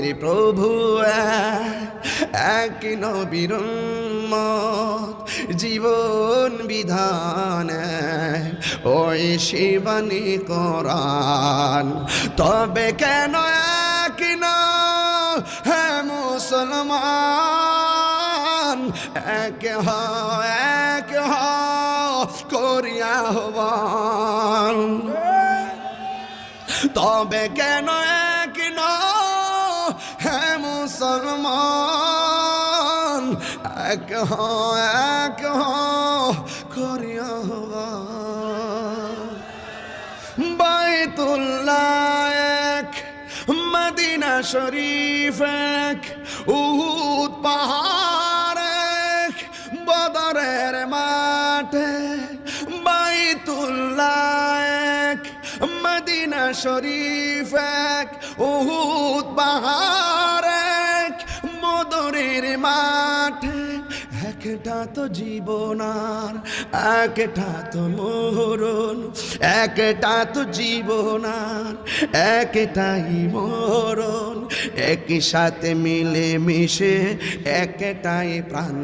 আমাদের প্রভু এক নবীর উম্মত, জীবন বিধান ওই শিবানী কোরআন। তবে কেন এক না হে মুসলমান, এক করিয়া আহ্বান। তবে কেন এক না হে মুসলমান, এক করিয়া আহ্বান। বাইতুল্লাহ এক, মদিনা শরীফ এক, উহুদ পাহাড় এক, বদরের মাঠে। বাইতুল্লাহ এক, মদিনা শরীফ এক, উহুদ পাহাড় এক, বদরের মাঠে। একটা তো জীবনার, একটা তো মরণ, একটা তো জীবনার, একটাই মরণ। একই সাথে মিলে মিশে একটাই প্রাণ।